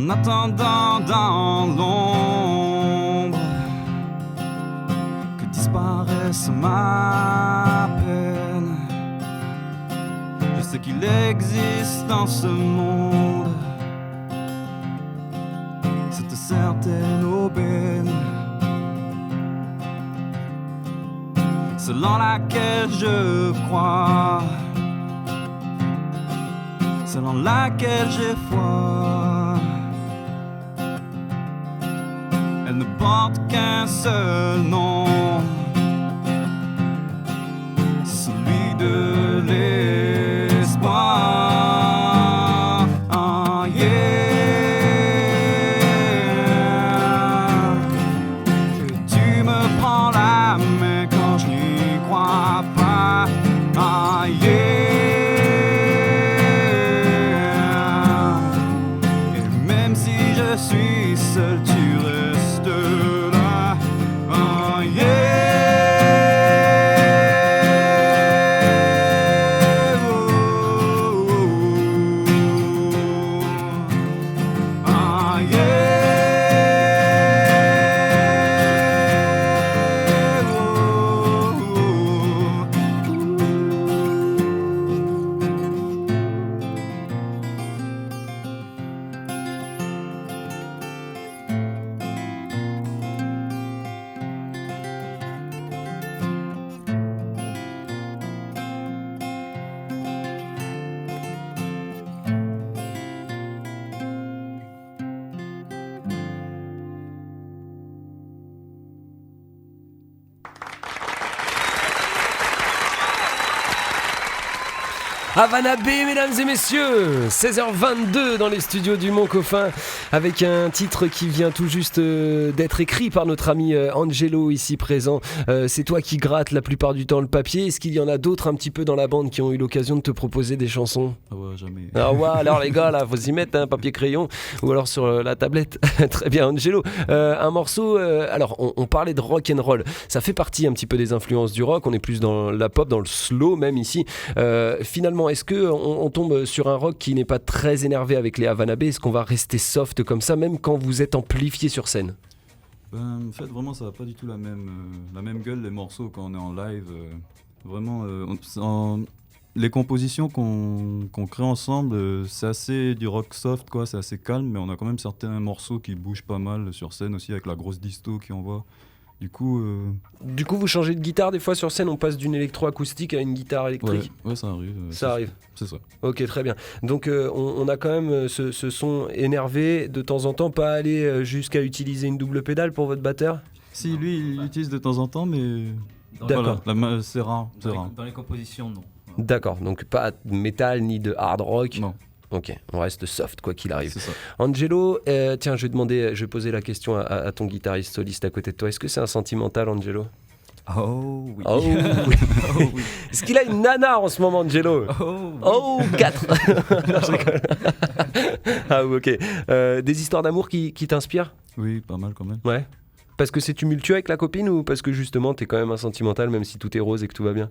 En attendant dans l'ombre que disparaisse ma peine, je sais qu'il existe dans ce monde cette certaine aubaine selon laquelle je crois, selon laquelle j'ai foi. Elle ne porte qu'un seul nom, celui de l'espoir. Ah, yeah. Et tu me prends la main quand je n'y crois pas. Ah, yeah. Et même si je suis seul, tu restes là. Ah, yeah. Oh, oh, oh. Ah, yeah. Oh, oh, Havana B, mesdames et messieurs, 16h22 dans les studios du Mont Coffin, avec un titre qui vient tout juste d'être écrit par notre ami Angelo ici présent. C'est toi qui grattes la plupart du temps le papier. Est-ce qu'il y en a d'autres un petit peu dans la bande qui ont eu l'occasion de te proposer des chansons? Ah ouais, jamais. Ah ouais, alors les gars, là, faut s'y mettre, hein, papier crayon, ou alors sur la tablette. Très bien, Angelo. Un morceau, alors on parlait de rock and roll. Ça fait partie un petit peu des influences du rock. On est plus dans la pop, dans le slow même ici. Finalement, est-ce qu'on tombe sur un rock qui n'est pas très énervé avec les Havana B? Est-ce qu'on va rester soft comme ça, même quand vous êtes amplifié sur scène? En fait, vraiment, ça n'a pas du tout la même gueule, les morceaux, quand on est en live. Vraiment, les compositions qu'on crée ensemble, c'est assez du rock soft, quoi, c'est assez calme, mais on a quand même certains morceaux qui bougent pas mal sur scène aussi, avec la grosse disto qui envoie. Du coup, vous changez de guitare des fois sur scène, on passe d'une électroacoustique à une guitare électrique? ouais, ça arrive. Ça arrive. C'est ça. Ok, très bien. Donc on a quand même ce son énervé de temps en temps, pas aller jusqu'à utiliser une double pédale pour votre batteur? Si, lui, il l'utilise de temps en temps, mais D'accord. voilà, c'est rare. Dans les compositions, non. D'accord, donc pas de métal ni de hard rock. Non, Ok, on reste soft quoi qu'il arrive. c'est ça. Angelo, tiens, je vais poser la question à ton guitariste soliste à côté de toi. Est-ce que c'est un sentimental, Angelo? Oh oui. Oh oui. Oh oui. Est-ce qu'il a une nana en ce moment, Angelo? Oh oui. Oh, 4. Non, je rigole. Ah oui, ok. Des histoires d'amour qui t'inspirent? Oui, pas mal quand même. Ouais. Parce que c'est tumultueux avec la copine ou parce que justement t'es quand même un sentimental même si tout est rose et que tout va bien?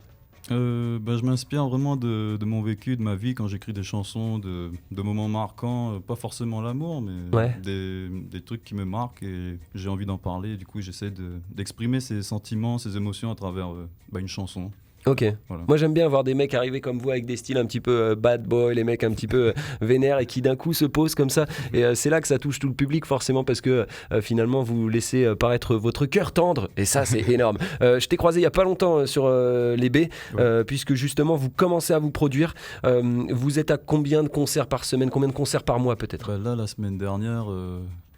Je m'inspire vraiment de mon vécu, de ma vie quand j'écris des chansons, de moments marquants, pas forcément l'amour, mais Ouais. des trucs qui me marquent et j'ai envie d'en parler. Du coup, j'essaie d'exprimer ces sentiments, ces émotions à travers une chanson. Ok. Voilà. Moi j'aime bien voir des mecs arriver comme vous avec des styles un petit peu bad boy, les mecs un petit peu vénères et qui d'un coup se posent comme ça. Et c'est là que ça touche tout le public forcément parce que finalement vous laissez paraître votre cœur tendre et ça c'est énorme. Je t'ai croisé il y a pas longtemps sur les baies puisque justement vous commencez à vous produire. Vous êtes à combien de concerts par semaine, combien de concerts par mois peut-être? Là, la semaine dernière,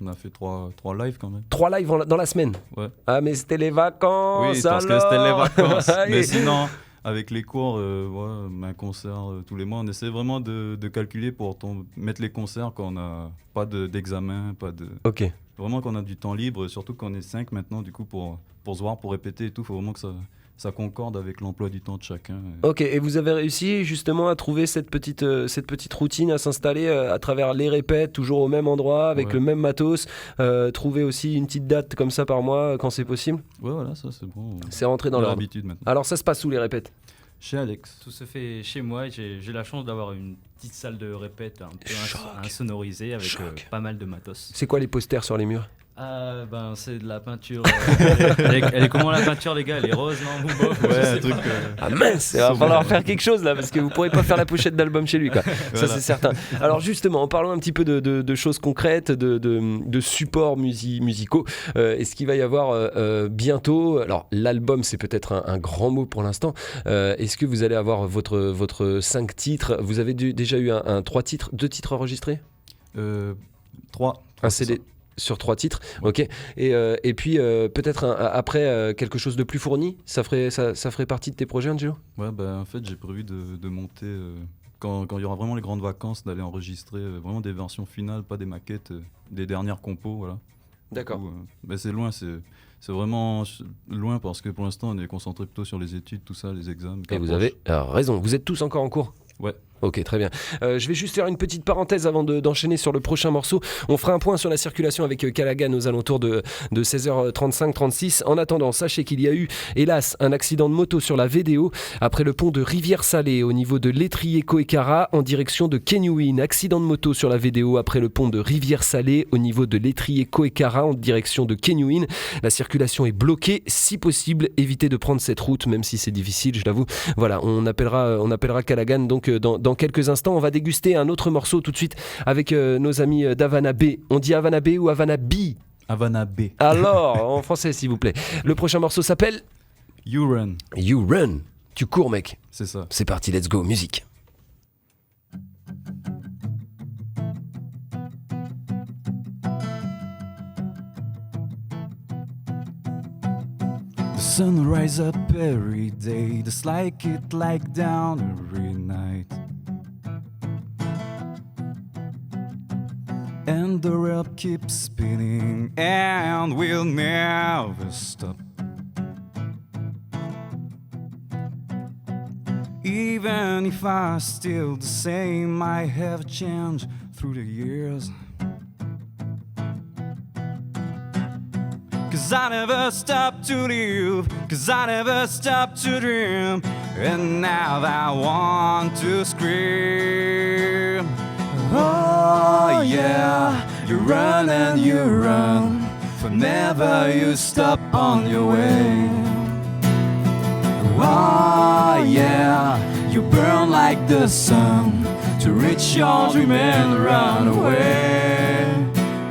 on a fait trois lives quand même. 3 lives dans la semaine? Ouais. Ah mais c'était les vacances. Oui, parce que alors c'était les vacances. Mais Et- sinon, avec les cours, un concert tous les mois, on essaie vraiment de calculer pour mettre les concerts quand on n'a pas d'examen, pas de... Ok. Vraiment qu'on a du temps libre, surtout qu'on est 5 maintenant, du coup, pour se voir, pour répéter et tout, il faut vraiment que ça concorde avec l'emploi du temps de chacun. Ok, et vous avez réussi justement à trouver cette petite routine, à s'installer à travers les répètes, toujours au même endroit, avec Ouais. le même matos, trouver aussi une petite date comme ça par mois quand c'est possible? Ouais, voilà, ça c'est bon. C'est rentré dans On a l'ordre. l'habitude maintenant. Alors ça se passe où les répètes? Chez Alex. Tout se fait chez moi. J'ai la chance d'avoir une petite salle de répète un peu insonorisée avec pas mal de matos. C'est quoi les posters sur les murs? Ben c'est de la peinture. Elle est comment la peinture, les gars? Elle est rose, non? Ouais, un truc. Ah mince, il va falloir faire quelque chose là parce que vous pourrez pas faire la pochette d'album chez lui quoi. Ça c'est certain. Alors justement, en parlant un petit peu de choses concrètes, de supports musicaux, est-ce qu'il va y avoir bientôt, alors l'album c'est peut-être un grand mot pour l'instant, est-ce que vous allez avoir votre 5 titres? Vous avez déjà eu un 2 titres enregistrés? 3. Un CD sur 3 titres, ok. Et puis peut-être après quelque chose de plus fourni, ça ferait partie de tes projets, Angelo? Ouais, en fait, j'ai prévu de monter, quand il y aura vraiment les grandes vacances, d'aller enregistrer vraiment des versions finales, pas des maquettes, des dernières compos, voilà. D'accord. C'est loin, c'est vraiment loin parce que pour l'instant, on est concentré plutôt sur les études, tout ça, les examens. Et vous avez raison, vous êtes tous encore en cours? Ouais. Ok, très bien. Je vais juste faire une petite parenthèse avant d'enchaîner sur le prochain morceau. On fera un point sur la circulation avec Callaghan aux alentours de 16h35-36. En attendant, sachez qu'il y a eu, hélas, un accident de moto sur la VDO après le pont de Rivière-Salée au niveau de l'étrier Koekara en direction de Kenyuin. Accident de moto sur la VDO après le pont de Rivière-Salée au niveau de l'étrier Koekara en direction de Kenyuin. La circulation est bloquée. Si possible, évitez de prendre cette route, même si c'est difficile, je l'avoue. Voilà, on appellera Callaghan donc dans quelques instants. On va déguster un autre morceau tout de suite avec nos amis d'Havana B. On dit Havana B ou Havana B? Havana B. Alors, en français s'il vous plaît. Le prochain morceau s'appelle You Run. You Run. Tu cours mec. C'est ça. C'est parti, let's go, musique. The sun rise up every day, just like it like down every night. And the world keeps spinning and will never stop. Even if I'm still the same, I have changed through the years. 'Cause I never stopped to live, 'cause I never stopped to dream. And now I want to scream. Oh yeah, you run and you run, for never you stop on your way. Oh yeah, you burn like the sun to reach your dream and run away.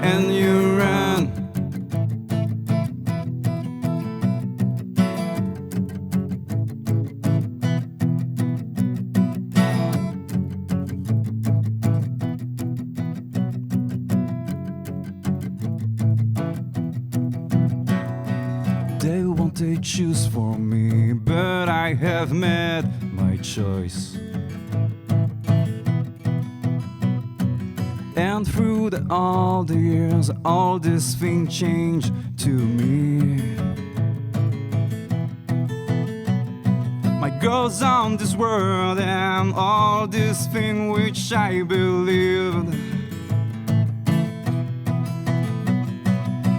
And you run. They won't take choose for me, but I have made my choice. And through all the years, all this thing changed to me. My goes on this world and all this thing which I believed.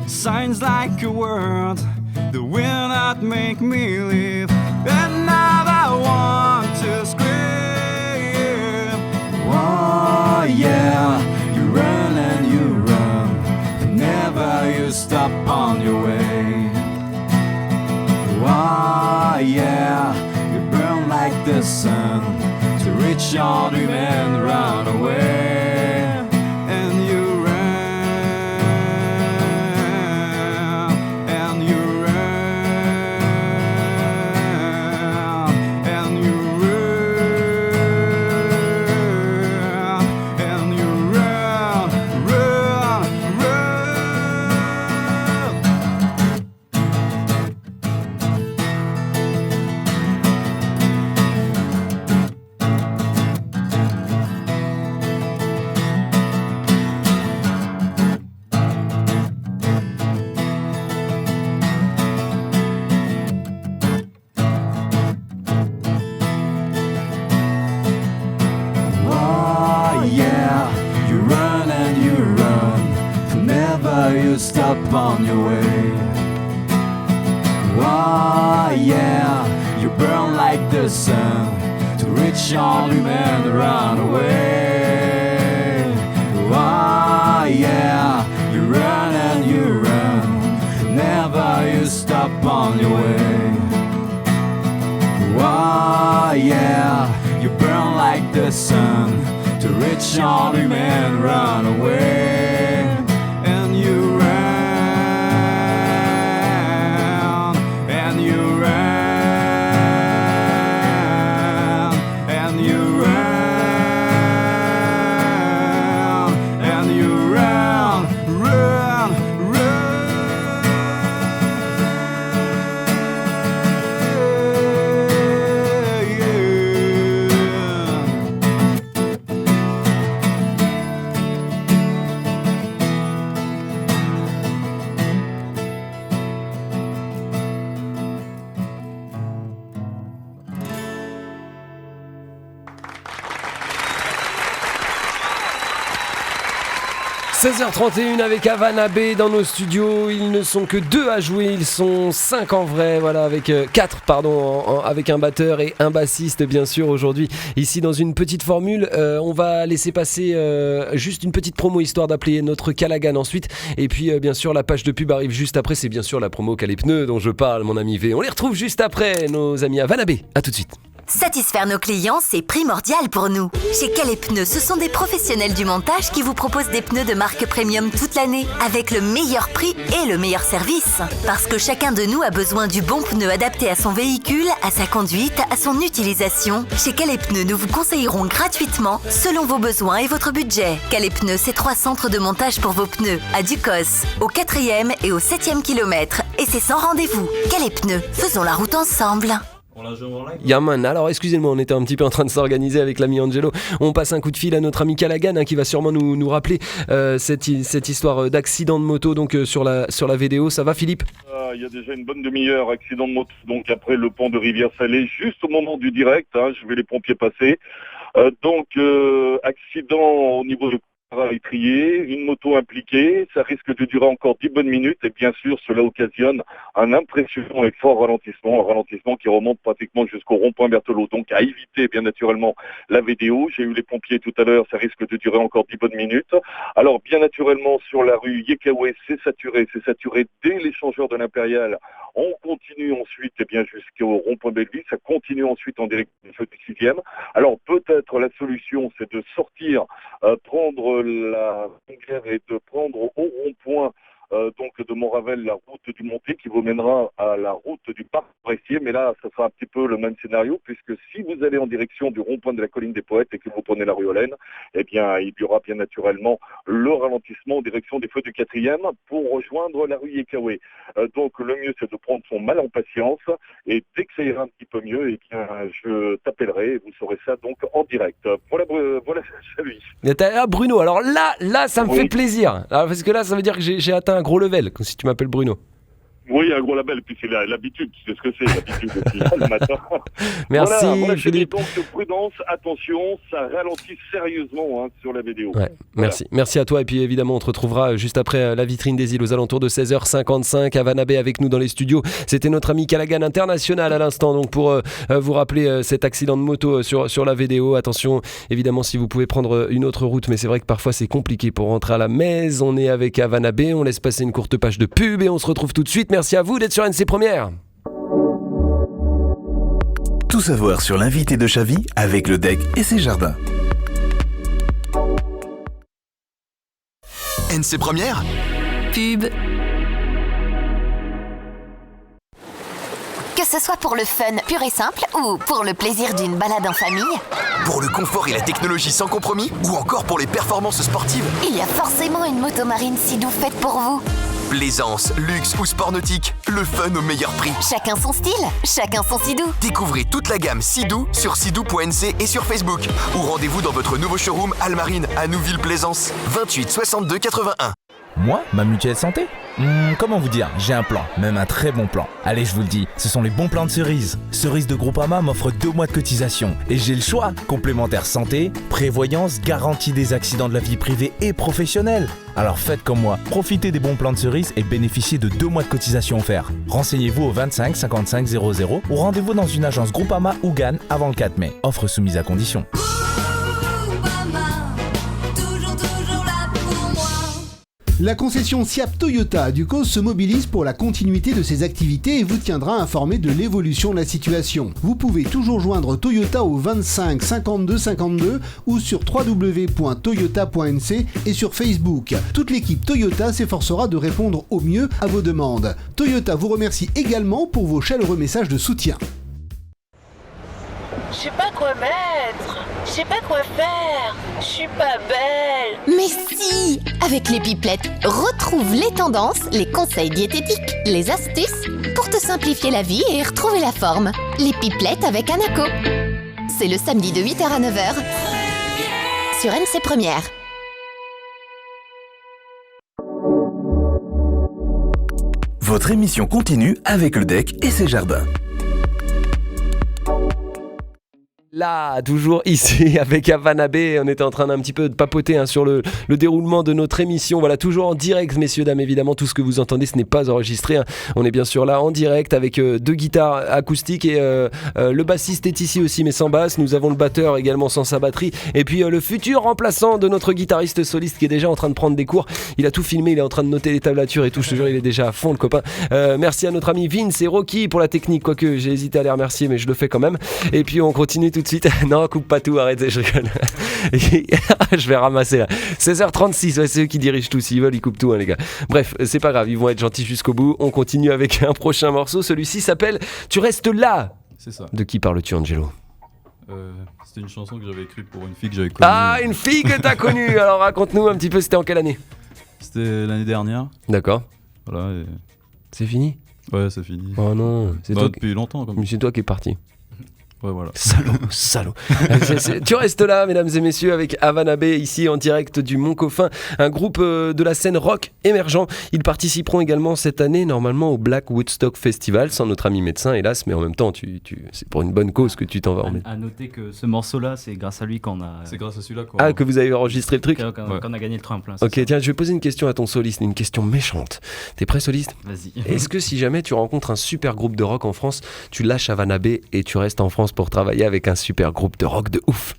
Signs like a word that will not make me live. And now I want to scream. Oh yeah, you run and you run, never you stop on your way. Oh yeah, you burn like the sun to reach your dream and run away. And you stop on your way. Oh yeah, you burn like the sun to reach all human run away. Oh yeah, you run and you run, never you stop on your way. Oh yeah, you burn like the sun to reach all human run away. And you ran, and you ran, and you ran, and you ran, run, 16h31 avec Havana B dans nos studios. Ils ne sont que 2 à jouer, ils sont 5 en vrai, voilà, avec 4 pardon, avec un batteur et un bassiste bien sûr aujourd'hui. Ici dans une petite formule, on va laisser passer juste une petite promo histoire d'appeler notre Callaghan ensuite. Et puis bien sûr la page de pub arrive juste après, c'est bien sûr la promo Calais Pneus dont je parle mon ami V. On les retrouve juste après nos amis Havana B, à tout de suite. Satisfaire nos clients, c'est primordial pour nous. Chez Calais Pneus, ce sont des professionnels du montage qui vous proposent des pneus de marque premium toute l'année, avec le meilleur prix et le meilleur service. Parce que chacun de nous a besoin du bon pneu adapté à son véhicule, à sa conduite, à son utilisation. Chez Calais Pneus, nous vous conseillerons gratuitement, selon vos besoins et votre budget. Calais Pneus, c'est 3 centres de montage pour vos pneus, à Ducos, au 4e et au 7e kilomètre. Et c'est sans rendez-vous. Calais Pneus, faisons la route ensemble. Yaman, alors excusez-moi, on était un petit peu en train de s'organiser avec l'ami Angelo. On passe un coup de fil à notre ami Callaghan qui va sûrement nous rappeler cette histoire d'accident de moto donc sur la vidéo. Ça va Philippe ? Il y a déjà une bonne demi-heure, accident de moto donc après le pont de Rivière-Salée, juste au moment du direct, je vais les pompiers passer. Accident au niveau de étrier, une moto impliquée, ça risque de durer encore 10 bonnes minutes et bien sûr cela occasionne un impressionnant et fort ralentissement, un ralentissement qui remonte pratiquement jusqu'au rond-point Berthelot, donc à éviter bien naturellement la vidéo. J'ai eu les pompiers tout à l'heure, ça risque de durer encore 10 bonnes minutes. Alors bien naturellement sur la rue Yekawe, c'est saturé dès l'échangeur de l'Impérial. On continue ensuite jusqu'au rond-point Belleville, ça continue ensuite en direction du 6e. Alors peut-être la solution c'est de sortir, prendre la Longueur et de prendre au rond-point de Montravel la route du Monté qui vous mènera à la route du parc Forestier, mais là ça sera un petit peu le même scénario puisque si vous allez en direction du rond-point de la colline des Poètes et que vous prenez la rue Hollen, eh bien il y aura bien naturellement le ralentissement en direction des feux du 4e pour rejoindre la rue Yekawe. Donc le mieux c'est de prendre son mal en patience et dès que ça ira un petit peu mieux, eh bien je t'appellerai et vous saurez ça donc en direct. Voilà salut. Ah, Bruno, alors là ça me fait plaisir. Alors, parce que là ça veut dire que j'ai atteint un gros level, comme si tu m'appelles Bruno. Oui, un gros label, puis c'est l'habitude, c'est ce que c'est, l'habitude aussi, le matin. Merci voilà, Philippe. Donc prudence, attention, ça ralentit sérieusement sur la vidéo. Ouais, voilà. Merci à toi, et puis évidemment on te retrouvera juste après la vitrine des îles aux alentours de 16h55, Havana B avec nous dans les studios. C'était notre ami Callaghan International à l'instant, donc pour vous rappeler cet accident de moto sur la vidéo. Attention, évidemment si vous pouvez prendre une autre route, mais c'est vrai que parfois c'est compliqué pour rentrer à la maison. On est avec Havana B, on laisse passer une courte page de pub et on se retrouve tout de suite. Merci à vous d'être sur NC Première. Tout savoir sur l'invité de Chavy avec le DEC et ses jardins. NC Première. Pub. Que ce soit pour le fun pur et simple ou pour le plaisir d'une balade en famille, pour le confort et la technologie sans compromis ou encore pour les performances sportives, il y a forcément une moto marine Sea-Doo faite pour vous. Plaisance, luxe ou sport nautique, le fun au meilleur prix. Chacun son style, chacun son Sea-Doo. Découvrez toute la gamme Sea-Doo sur sea-doo.nc et sur Facebook. Ou rendez-vous dans votre nouveau showroom Almarine à Nouville-Plaisance, 28 62 81. Moi, ma mutuelle santé ? Comment vous dire ? J'ai un plan, même un très bon plan. Allez, je vous le dis, ce sont les bons plans de Cerise. Cerise de Groupama m'offre 2 mois de cotisation. Et j'ai le choix. Complémentaire santé, prévoyance, garantie des accidents de la vie privée et professionnelle. Alors faites comme moi, profitez des bons plans de Cerise et bénéficiez de 2 mois de cotisation offerts. Renseignez-vous au 25 55 00 ou rendez-vous dans une agence Groupama ou GAN avant le 4 mai. Offre soumise à condition. La concession Siap Toyota à Ducos se mobilise pour la continuité de ses activités et vous tiendra informé de l'évolution de la situation. Vous pouvez toujours joindre Toyota au 25 52 52 ou sur www.toyota.nc et sur Facebook. Toute l'équipe Toyota s'efforcera de répondre au mieux à vos demandes. Toyota vous remercie également pour vos chaleureux messages de soutien. Je sais pas quoi mettre, je sais pas quoi faire, je suis pas belle. Mais si! Avec les pipelettes, retrouve les tendances, les conseils diététiques, les astuces pour te simplifier la vie et retrouver la forme. Les pipelettes avec Anaco. C'est le samedi de 8h à 9h sur NC Première. Votre émission continue avec le DEC et ses jardins. Là, toujours ici avec Havana Bay, on était en train d'un petit peu de papoter sur le déroulement de notre émission. Voilà, toujours en direct, messieurs, dames, évidemment, tout ce que vous entendez, ce n'est pas enregistré. On est bien sûr là en direct avec 2 guitares acoustiques et le bassiste est ici aussi, mais sans basse. Nous avons le batteur également sans sa batterie. Et puis le futur remplaçant de notre guitariste soliste qui est déjà en train de prendre des cours. Il a tout filmé, il est en train de noter les tablatures et tout. Je te jure, il est déjà à fond, le copain. Merci à notre ami Vince et Rocky pour la technique, quoique j'ai hésité à les remercier, mais je le fais quand même. Et puis on continue tout de suite. Non, coupe pas tout, arrêtez, je rigole. Je vais ramasser là. 16h36, ouais, c'est eux qui dirigent tout. S'ils veulent, ils coupent tout, hein, les gars. Bref, c'est pas grave, ils vont être gentils jusqu'au bout. On continue avec un prochain morceau. Celui-ci s'appelle Tu restes là. C'est ça. De qui parles-tu, Angelo ? C'était une chanson que j'avais écrite pour une fille que j'avais connue. Ah, une fille que t'as connue. Alors raconte-nous un petit peu, c'était en quelle année ? C'était l'année dernière. D'accord. Voilà. Et... C'est fini ? Ouais, c'est fini. Oh non, c'est toi depuis longtemps. Comme... C'est toi qui es parti. Ouais, voilà. Salaud. Tu restes là, mesdames et messieurs, avec Havana Bay, ici en direct du Mont-Coffin, un groupe de la scène rock émergent. Ils participeront également cette année, normalement, au Black Woodstock Festival, sans notre ami médecin, hélas, mais en même temps, c'est pour une bonne cause que tu t'en vas en mettre. À noter que ce morceau-là, c'est grâce à lui qu'on a... C'est grâce à celui-là, quoi. Ah, que vous avez enregistré le truc ? Qu'on a gagné le tremplin. Ok, tiens, je vais poser une question à ton soliste, une question méchante. T'es prêt, soliste ? Vas-y. Est-ce que si jamais tu rencontres un super groupe de rock en France, tu lâches Havana Bay et tu restes en France pour travailler avec un super groupe de rock de ouf?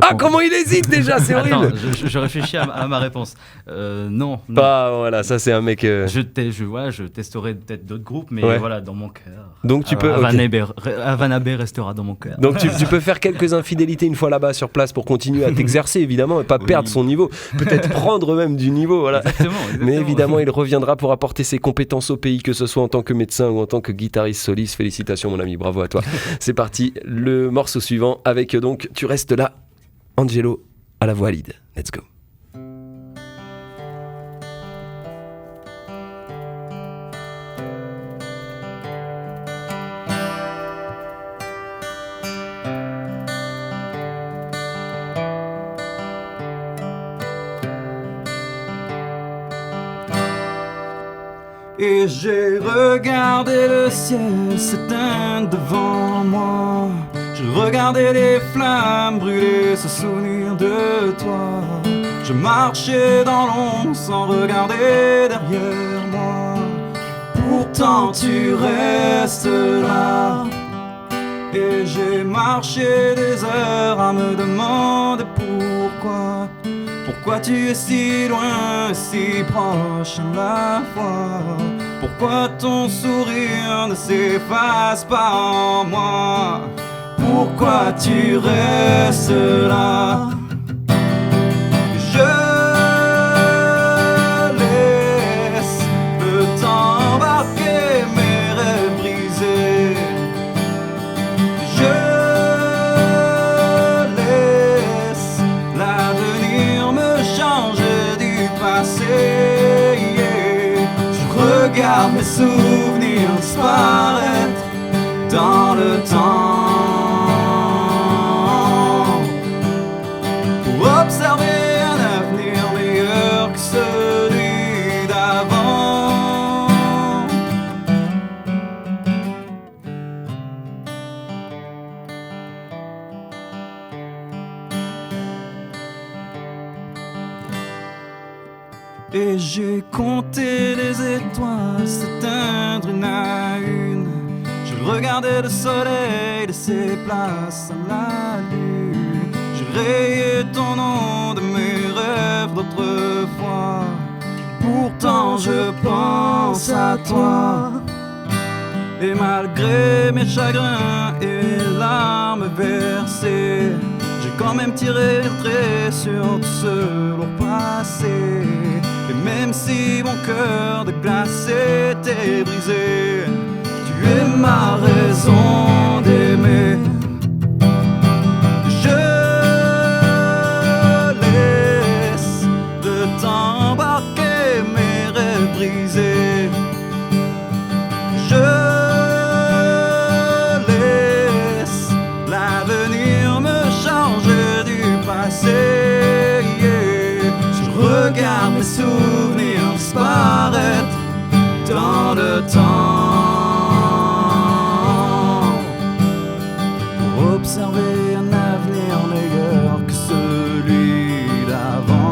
Ah, comment il hésite déjà, c'est horrible. Attends, je réfléchis à ma réponse. Non. Bah voilà, ça c'est un mec... Je testerai peut-être d'autres groupes, mais voilà, dans mon cœur. Donc tu peux... Havana Bay restera dans mon cœur. Donc tu peux faire quelques infidélités une fois là-bas sur place pour continuer à t'exercer, évidemment, et pas perdre son niveau. Peut-être prendre même du niveau, voilà. Exactement. Mais évidemment, il reviendra pour apporter ses compétences au pays, que ce soit en tant que médecin ou en tant que guitariste soliste. Félicitations mon ami, bravo à toi. C'est parti, le morceau suivant avec donc Tu restes là, Angelo à la voix lead. Let's go. Et j'ai regardé le ciel s'éteindre devant moi. Je regardais les flammes brûler, se souvenir de toi. Je marchais dans l'ombre sans regarder derrière moi. Pourtant tu restes là. Et j'ai marché des heures à me demander pourquoi. Pourquoi tu es si loin, si proche à la fois? Pourquoi ton sourire ne s'efface pas en moi? Pourquoi tu restes là? Je laisse le temps embarquer mes rêves brisés. Je laisse l'avenir me changer du passé. Je regarde mes souvenirs disparaître dans le temps. Observer un avenir Et j'ai compté les étoiles s'éteindre une à une. Je regardais le soleil laisser place à la lune. J'ai rayé ton nom de mes rêves d'autrefois. Pourtant je pense à toi. Et malgré mes chagrins et mes larmes versées, j'ai quand même tiré le trait sur tout ce lourd passé. Et même si mon cœur de glace était brisé, tu es ma raison d'aimer. Je laisse le temps embarquer mes rêves brisés. Je laisse l'avenir me changer du passé. Je regarde mes souvenirs disparaître dans le temps pour observer un avenir meilleur que celui d'avant.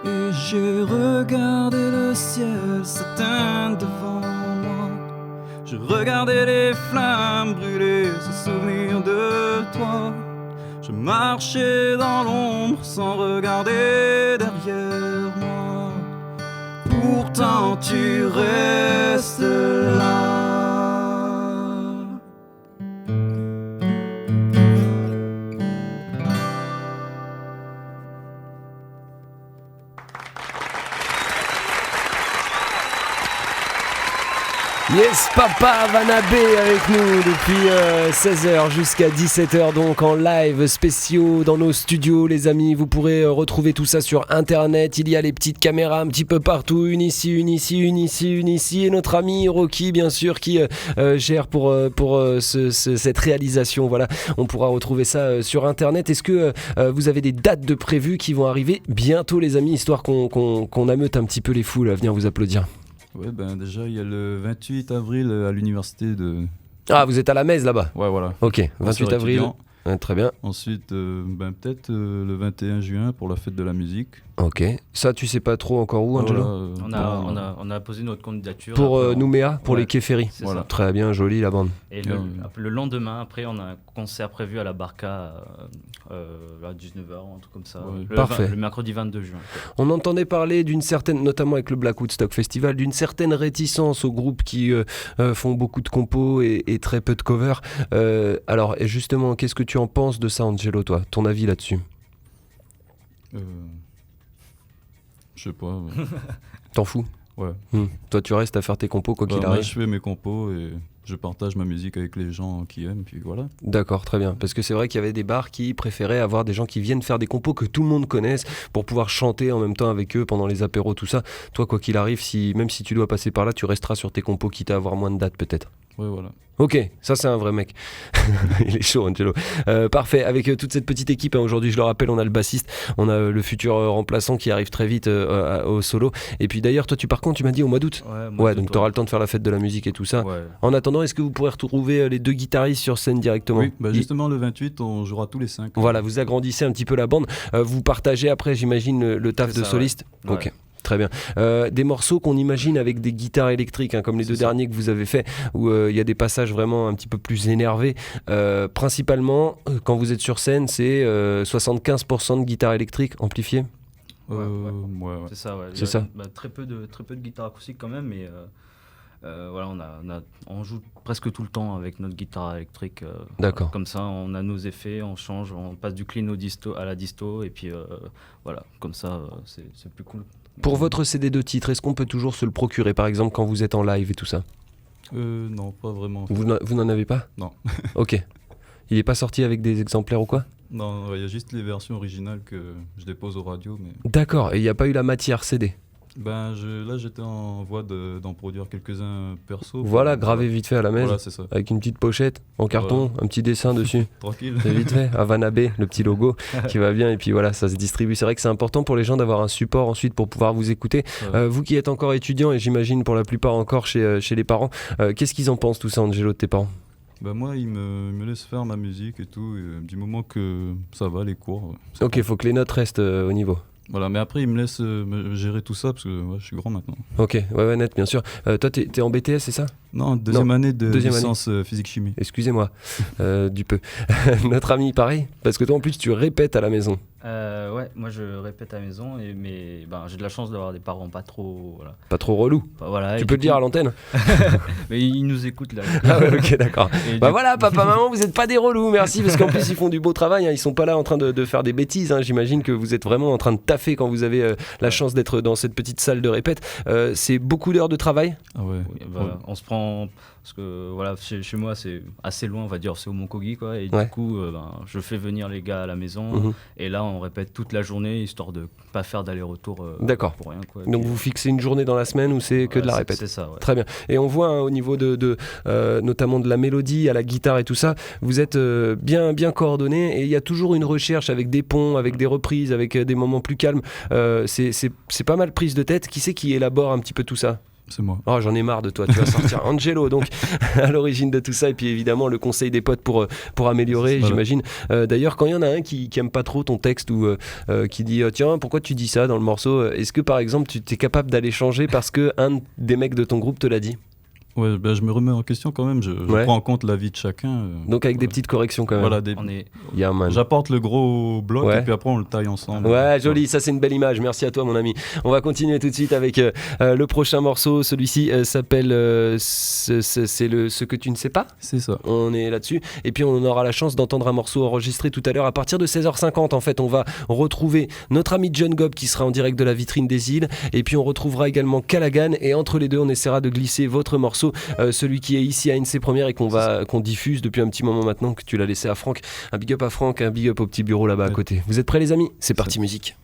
Et j'ai regardé le ciel s'éteindre devant moi. Je regardais les flammes brûler, ce souvenir de toi. Je marchais dans l'ombre sans regarder derrière moi. Pourtant tu restes là. Yes, Papa Vanabé avec nous depuis 16h jusqu'à 17h, donc en live spéciaux dans nos studios, les amis. Vous pourrez retrouver tout ça sur internet. Il y a les petites caméras un petit peu partout, une ici, une ici, une ici, une ici, et notre ami Rocky, bien sûr, qui gère pour cette réalisation. Voilà, on pourra retrouver ça sur internet. Est-ce que vous avez des dates de prévues qui vont arriver bientôt, les amis, histoire qu'on ameute un petit peu les foules à venir vous applaudir? Ouais, ben déjà, il y a le 28 avril à l'université de... Ah, vous êtes à la Mèze là-bas? Ouais, voilà. Ok, 28 avril. Très bien. Ensuite, peut-être le 21 juin pour la fête de la musique. Ok. Ça, tu sais pas trop encore où, Angelo? On a posé notre candidature. Pour Nouméa, pour les quais ferry. Voilà. Très bien, joli la bande. Et le lendemain, après, on a un concert prévu à la Barca à 19h, un truc comme ça. Ouais. Parfait. Le mercredi 22 juin. On entendait parler d'une certaine, notamment avec le Black Woodstock Festival, d'une certaine réticence aux groupes qui font beaucoup de compos et très peu de covers. Alors, justement, qu'est-ce que tu en penses de ça, Angelo, toi? Ton avis là-dessus? Je sais pas. Ouais. T'en fous? Ouais. Toi, tu restes à faire tes compos quoi qu'il arrive? Moi, je fais mes compos et je partage ma musique avec les gens qui aiment, puis voilà. D'accord, très bien. Parce que c'est vrai qu'il y avait des bars qui préféraient avoir des gens qui viennent faire des compos que tout le monde connaisse pour pouvoir chanter en même temps avec eux pendant les apéros, tout ça. Toi, quoi qu'il arrive, même si tu dois passer par là, tu resteras sur tes compos, quitte à avoir moins de dates peut-être. Ouais, voilà. Ok, ça c'est un vrai mec. Il est chaud, Angelo. Parfait, avec toute cette petite équipe, hein, aujourd'hui je le rappelle, on a le bassiste, on a le futur remplaçant qui arrive très vite au solo. Et puis d'ailleurs, toi tu pars quand, tu m'as dit au mois d'août? Ouais, donc tu auras le temps de faire la fête de la musique et tout ça. Ouais. En attendant, est-ce que vous pourrez retrouver les deux guitaristes sur scène directement? Oui, justement le 28, on jouera tous les 5. Voilà, vous agrandissez un petit peu la bande. Vous partagez après, j'imagine, le taf de soliste. Ouais. Ok. Très bien. Des morceaux qu'on imagine avec des guitares électriques, hein, comme les deux derniers que vous avez fait, où il y a des passages vraiment un petit peu plus énervés. Principalement, quand vous êtes sur scène, c'est 75% de guitare électrique amplifiée. Ouais. C'est ça, ouais. C'est ça. Très peu de guitare acoustique quand même, mais voilà, on joue presque tout le temps avec notre guitare électrique. D'accord. Comme ça, on a nos effets, on change, on passe du clean à la disto, et puis voilà, comme ça, c'est plus cool. Pour votre CD de titres, est-ce qu'on peut toujours se le procurer, par exemple, quand vous êtes en live et tout ça? Non, pas vraiment. Vous n'en avez pas? Non. Ok. Il n'est pas sorti avec des exemplaires ou quoi? Non, il y a juste les versions originales que je dépose aux radios. Mais... D'accord, et il n'y a pas eu la matière CD? Là, j'étais en voie d'en produire quelques-uns perso. Voilà, gravé vite fait à la maison, voilà, c'est ça. avec une petite pochette en carton, un petit dessin dessus. Tranquille. C'est vite fait, Havana B, le petit logo qui va bien, et puis voilà, ça se distribue. C'est vrai que c'est important pour les gens d'avoir un support ensuite pour pouvoir vous écouter. Vous qui êtes encore étudiant, et j'imagine pour la plupart encore chez les parents, qu'est-ce qu'ils en pensent tout ça, Angelo, de tes parents? Moi, ils me laissent faire ma musique et tout, du moment que ça va, les cours. Ok, faut que les notes restent au niveau. Voilà, mais après, ils me laissent me gérer tout ça parce que je suis grand maintenant. Ok, ouais, net, bien sûr. Toi, t'es en BTS, c'est ça? Non, deuxième année de licence physique-chimie. Excusez-moi, du peu. Notre ami, pareil, parce que toi, en plus, tu répètes à la maison. Ouais, moi je répète à la maison, mais j'ai de la chance d'avoir des parents pas trop... Voilà. Pas trop relous. Voilà, tu peux le dire à l'antenne. Mais ils nous écoutent là. Ah ouais, ok, d'accord. Voilà, papa, maman, vous n'êtes pas des relous, merci, parce qu'en plus ils font du beau travail, hein, ils sont pas là en train de faire des bêtises, hein. J'imagine que vous êtes vraiment en train de taffer quand vous avez la chance d'être dans cette petite salle de répète. C'est beaucoup d'heures de travail? Ah ouais. Oui, on se prend... Parce que voilà, chez moi c'est assez loin, on va dire, c'est au Monkogi quoi, et Ouais. du coup je fais venir les gars à la maison, et là on répète toute la journée histoire de pas faire d'aller-retour D'accord. pour rien quoi. Donc vous fixez une journée dans la semaine où c'est que de la répète? C'est ça, ouais. Très bien. Et on voit, hein, au niveau notamment de la mélodie, à la guitare et tout ça, vous êtes bien coordonnés, et il y a toujours une recherche avec des ponts, avec des reprises, avec des moments plus calmes. C'est pas mal prise de tête. Qui c'est qui élabore un petit peu tout ça? C'est moi. Oh, j'en ai marre de toi, tu vas sortir. Angelo, donc, à l'origine de tout ça, et puis évidemment le conseil des potes pour améliorer, voilà. J'imagine. D'ailleurs, quand il y en a un qui aime pas trop ton texte, ou qui dit tiens, pourquoi tu dis ça dans le morceau, est-ce que par exemple tu es capable d'aller changer parce que un des mecs de ton groupe te l'a dit? Ouais, je me remets en question quand même, je prends en compte l'avis de chacun. Donc avec des petites corrections quand même. Voilà, j'apporte le gros bloc, et puis après on le taille ensemble. Ouais, joli, ça c'est une belle image, merci à toi mon ami. On va continuer tout de suite avec le prochain morceau, celui-ci s'appelle Ce que tu ne sais pas. C'est ça. On est là-dessus, et puis on aura la chance d'entendre un morceau enregistré tout à l'heure à partir de 16h50. En fait, on va retrouver notre ami John Gobb qui sera en direct de la vitrine des îles, et puis on retrouvera également Callaghan, et entre les deux on essaiera de glisser votre morceau, celui qui est ici à NC Première et qu'on diffuse depuis un petit moment maintenant, que tu l'as laissé à Franck. Un big up à Franck, un big up au petit bureau là-bas à côté. Vous êtes prêts les amis? C'est parti, musique.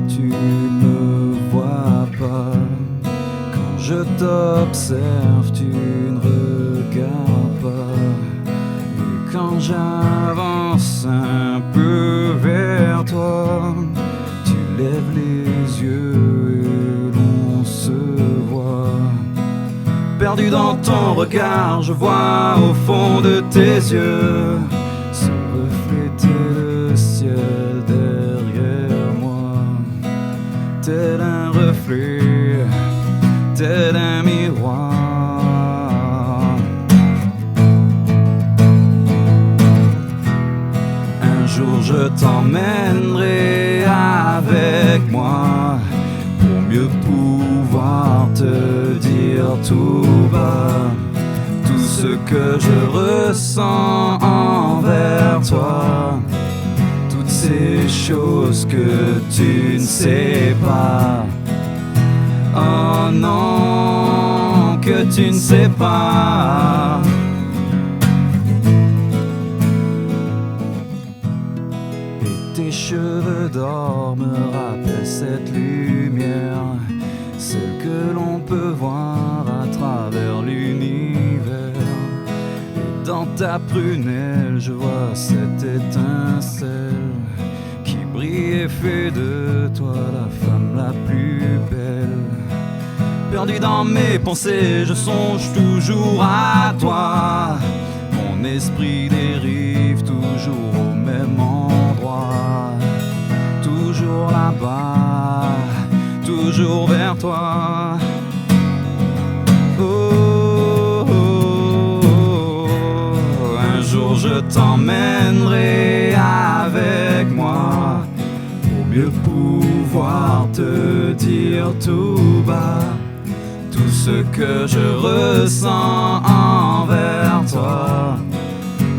Tu ne vois pas. Quand je t'observe, tu ne regardes pas. Et quand j'avance un peu vers toi, tu lèves les yeux et l'on se voit. Perdu dans ton regard, je vois au fond de tes yeux se refléter le ciel derrière moi. Tel un reflet, tel un miroir. Un jour je t'emmènerai avec moi pour mieux pouvoir te dire tout bas tout ce que je ressens envers toi, toutes ces choses que tu ne sais pas. Oh non, que tu ne sais pas. Et tes cheveux d'or me rappellent cette lumière, celle que l'on peut voir à travers l'univers. Et dans ta prunelle, je vois cette étincelle qui brille et fait de toi la femme la plus belle. Perdu dans mes pensées, je songe toujours à toi. Mon esprit dérive toujours au même endroit, toujours là-bas, toujours vers toi. Oh, oh, oh, un jour je t'emmènerai avec moi pour mieux pouvoir te dire tout bas tout ce que je ressens envers toi,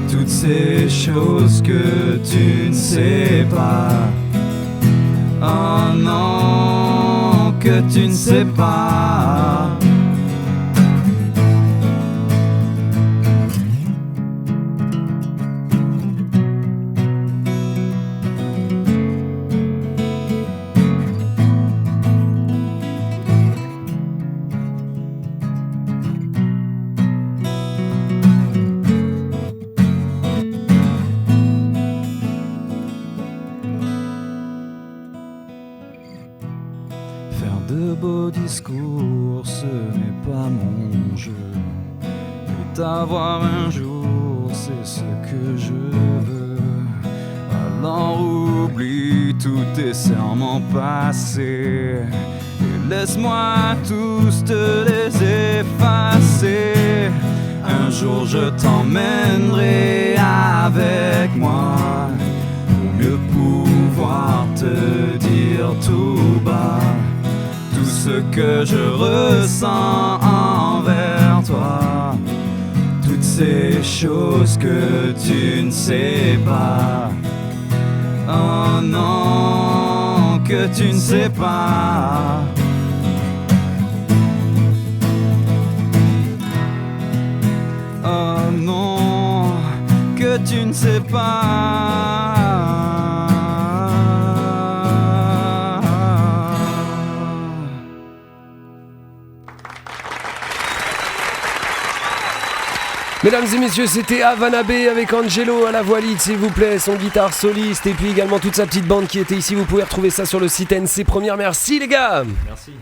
toutes ces choses que tu ne sais pas. Oh non, que tu ne sais pas. De beaux discours, ce n'est pas mon jeu. Et t'avoir un jour, c'est ce que je veux. Alors oublie tous tes serments passés et laisse-moi tous te les effacer. Un jour je t'emmènerai avec moi pour mieux pouvoir te dire tout bas tout ce que je ressens envers toi, toutes ces choses que tu ne sais pas. Oh non, que tu ne sais pas. Oh non, que tu ne sais pas. Mesdames et messieurs, c'était Havana Bay avec Angelo à la voix lead, s'il vous plaît, son guitare soliste et puis également toute sa petite bande qui était ici. Vous pouvez retrouver ça sur le site NC Première. Merci les gars.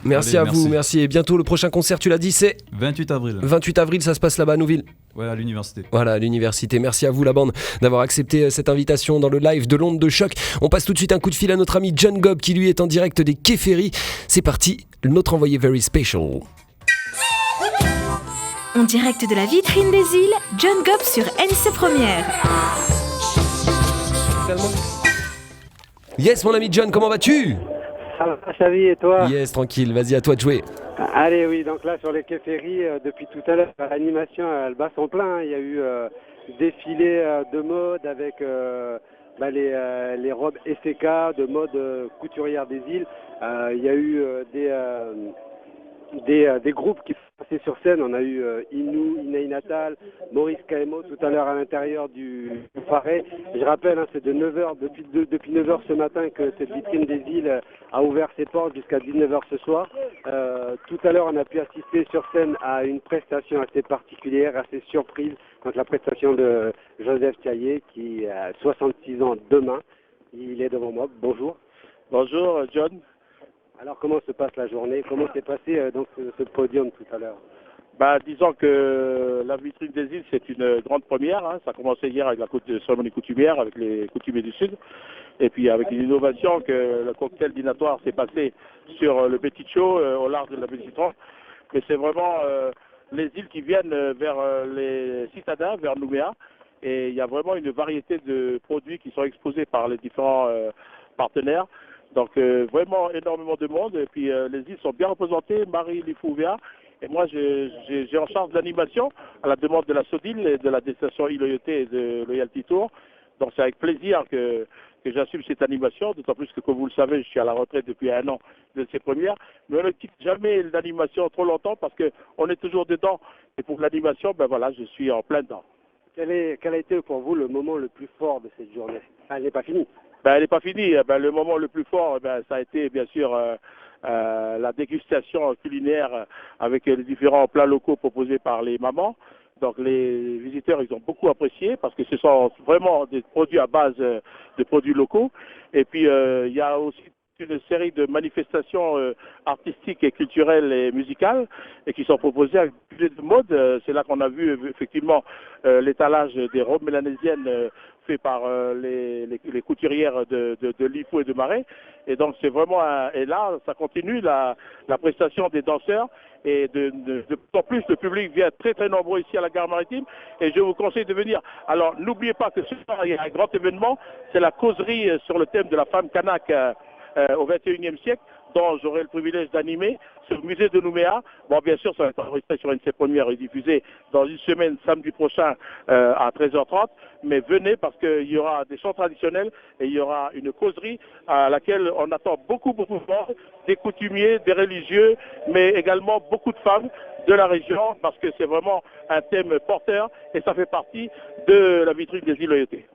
Merci. Allez, à vous, merci. Et bientôt le prochain concert, tu l'as dit, c'est 28 avril. 28 avril, ça se passe là-bas à Nouville. Ouais, à l'université. Voilà, à l'université. Merci à vous la bande d'avoir accepté cette invitation dans le live de l'onde de choc. On passe tout de suite un coup de fil à notre ami John Gob qui lui est en direct des Quais Ferry. C'est parti, notre envoyé very special. En direct de la vitrine des îles, John Gob sur NC Première. Yes mon ami John, comment vas-tu? Ça va, Xavi, et toi? Yes, tranquille, vas-y, à toi de jouer. Allez, oui, donc là sur les Quais Ferry, depuis tout à l'heure, l'animation elle bat son plein. Il y a eu défilé de mode avec les robes SK de mode couturière des îles. Il y a eu des groupes qui sont passés sur scène. On a eu Inou, Inaï Natal, Maurice KMO tout à l'heure à l'intérieur du Faré. Je rappelle, c'est de 9h, depuis 9h ce matin que cette vitrine des îles a ouvert ses portes jusqu'à 19h ce soir. Tout à l'heure, on a pu assister sur scène à une prestation assez particulière, assez surprise. Donc la prestation de Joseph Thiaillet qui a 66 ans demain. Il est devant moi. Bonjour. Bonjour John. Alors comment se passe la journée? Comment s'est passé donc ce podium tout à l'heure? Disons que la vitrine des îles, c'est une grande première. Ça a commencé hier avec la cérémonie coutumière, avec les coutumiers du Sud. Et puis avec une innovation que le cocktail dînatoire s'est passé sur le Petit Show au large de la baie du Citron. Mais c'est vraiment les îles qui viennent vers les citadins, vers Nouméa. Et il y a vraiment une variété de produits qui sont exposés par les différents partenaires. Donc vraiment énormément de monde. Et puis les îles sont bien représentées. Marie Lifouvia. Et moi, j'ai en charge de l'animation à la demande de la SODIL et de la destination Île Loyauté et de Loyalty Tour. Donc c'est avec plaisir que j'assume cette animation, d'autant plus que, comme vous le savez, je suis à la retraite depuis 1 an de ces premières. Mais on ne quitte jamais l'animation trop longtemps parce qu'on est toujours dedans. Et pour l'animation, ben voilà, je suis en plein dedans. Quel a été pour vous le moment le plus fort de cette journée? Elle n'est pas finie. Elle n'est pas finie. Le moment le plus fort, ça a été bien sûr la dégustation culinaire avec les différents plats locaux proposés par les mamans. Donc les visiteurs, ils ont beaucoup apprécié parce que ce sont vraiment des produits à base de produits locaux. Et puis il y a aussi une série de manifestations artistiques et culturelles et musicales et qui sont proposées avec des modes. C'est là qu'on a vu effectivement l'étalage des robes mélanésiennes fait par les couturières de Lifou et de Marais. Et donc c'est vraiment et là ça continue la prestation des danseurs et de plus en plus le public vient très très nombreux ici à la gare maritime et je vous conseille de venir. Alors n'oubliez pas que ce soir il y a un grand événement, c'est la causerie sur le thème de la femme kanak au XXIe siècle, dont j'aurai le privilège d'animer sur le musée de Nouméa. Bon, bien sûr, ça va être enregistré sur NC Première et diffusé dans une semaine, samedi prochain, à 13h30. Mais venez parce qu'il y aura des chants traditionnels et il y aura une causerie à laquelle on attend beaucoup de monde, des coutumiers, des religieux, mais également beaucoup de femmes de la région parce que c'est vraiment un thème porteur et ça fait partie de la vitrine des îles Loyauté.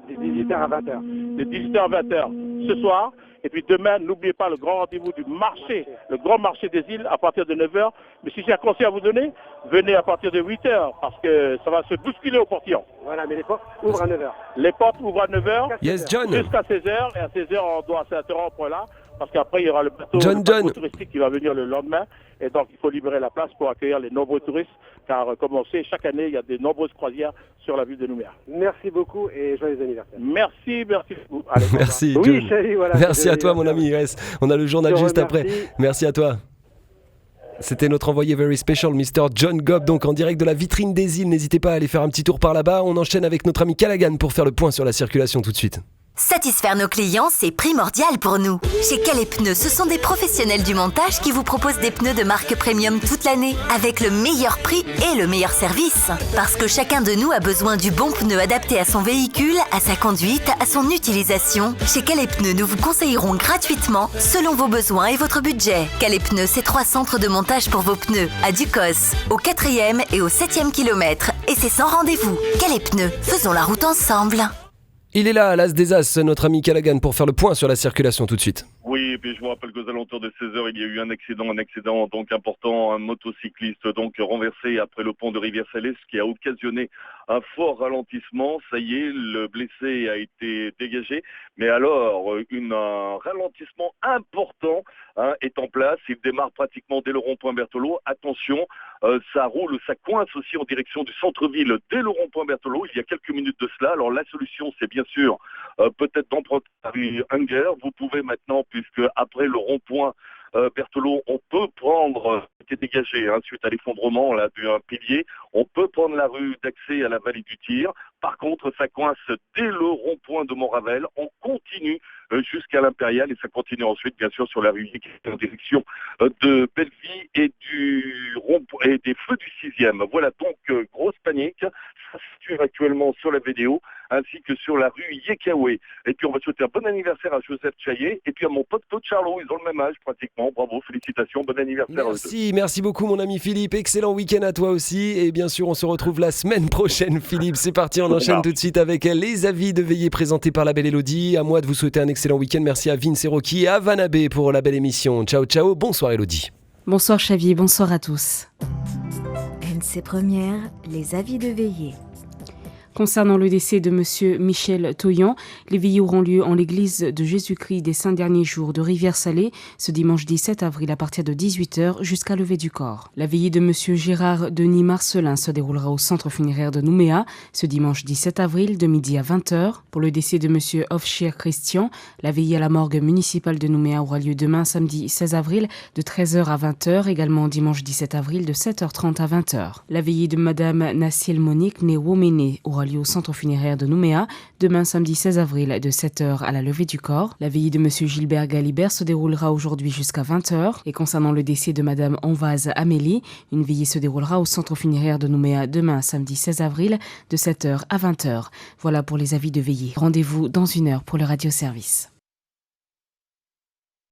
De 18h à 20h. De 18h à 20h ce soir. Et puis demain, n'oubliez pas le grand rendez-vous du marché, le grand marché des îles à partir de 9h. Mais si j'ai un conseil à vous donner, venez à partir de 8h parce que ça va se bousculer au portillon. Voilà, mais les portes ouvrent à 9h. Les portes ouvrent à 9h. Yes, John. Jusqu'à 16h. Et à 16h, on doit s'interrompre là parce qu'après, il y aura le bateau, John. touristique qui va venir le lendemain. Et donc, il faut libérer la place pour accueillir les nombreux touristes. Car, comme on sait, chaque année, il y a de nombreuses croisières sur la ville de Nouméa. Merci beaucoup et joyeux anniversaire. Merci beaucoup. Allez, merci, John. Oui, salut, voilà, merci à toi, mon ami. On a le journal juste après. Merci à toi. C'était notre envoyé very special, Mr. John Gobb, donc en direct de la vitrine des îles. N'hésitez pas à aller faire un petit tour par là-bas. On enchaîne avec notre ami Callaghan pour faire le point sur la circulation tout de suite. Satisfaire nos clients, c'est primordial pour nous. Chez Calais Pneus, ce sont des professionnels du montage qui vous proposent des pneus de marque premium toute l'année, avec le meilleur prix et le meilleur service. Parce que chacun de nous a besoin du bon pneu adapté à son véhicule, à sa conduite, à son utilisation. Chez Calais Pneus, nous vous conseillerons gratuitement, selon vos besoins et votre budget. Calais Pneus, c'est 3 centres de montage pour vos pneus, à Ducos, au 4e et au 7e kilomètre. Et c'est sans rendez-vous. Calais Pneus, faisons la route ensemble. Il est là, l'as des as, notre ami Callaghan, pour faire le point sur la circulation tout de suite. Oui, et puis je vous rappelle qu'aux alentours de 16h, il y a eu un accident donc important, un motocycliste donc renversé après le pont de Rivière-Salée, ce qui a occasionné un fort ralentissement. Ça y est, le blessé a été dégagé, mais alors un ralentissement important est en place. Il démarre pratiquement dès le rond-point Berthelot. Attention, ça roule, ça coince aussi en direction du centre-ville dès le rond-point Berthelot. Il y a quelques minutes de cela. Alors la solution, c'est bien sûr peut-être d'emprunter la rue Unger. Vous pouvez maintenant, puisque après le rond-point Berthelot, on peut prendre, qui est dégagé suite à l'effondrement là d'un pilier, on peut prendre la rue d'accès à la vallée du Tir. Par contre, ça coince dès le rond-point de Montravel. On continue jusqu'à l'Impérial et ça continue ensuite, bien sûr, sur la rue qui est en direction de Belleville et du rond-point et des feux du 6e. Voilà donc grosse panique. Ça se situe actuellement sur la vidéo ainsi que sur la rue Yekawe. Et puis on va souhaiter un bon anniversaire à Joseph Chaillet et puis à mon pote Claude Charlot. Ils ont le même âge pratiquement. Bravo, félicitations, bon anniversaire à eux. Merci beaucoup mon ami Philippe. Excellent week-end à toi aussi. Et bien sûr, on se retrouve la semaine prochaine, Philippe. C'est parti, on enchaîne tout de suite avec les avis de veillée présentés par la belle Elodie. À moi de vous souhaiter un excellent week-end. Merci à Vince et Rocky et à Vanabé pour la belle émission. Ciao, ciao. Bonsoir Elodie. Bonsoir Xavier, bonsoir à tous. NC Première, les avis de veillée. Concernant le décès de M. Michel Toyan, les veillées auront lieu en l'église de Jésus-Christ des Saints Derniers Jours de Rivière-Salée ce dimanche 17 avril à partir de 18h jusqu'à lever du corps. La veillée de M. Gérard Denis Marcelin se déroulera au centre funéraire de Nouméa ce dimanche 17 avril de midi à 20h. Pour le décès de M. Hofschier Christian, la veillée à la morgue municipale de Nouméa aura lieu demain samedi 16 avril de 13h à 20h, également dimanche 17 avril de 7h30 à 20h. La veillée de Mme Nassiel Monique née Womene aura aura lieu au centre funéraire de Nouméa demain samedi 16 avril de 7h à la levée du corps. La veillée de monsieur Gilbert Galibert se déroulera aujourd'hui jusqu'à 20h. Et concernant le décès de madame Envase Amélie, une veillée se déroulera au centre funéraire de Nouméa demain samedi 16 avril de 7h à 20h. Voilà pour les avis de veillée. Rendez-vous dans 1 heure pour le radioservice.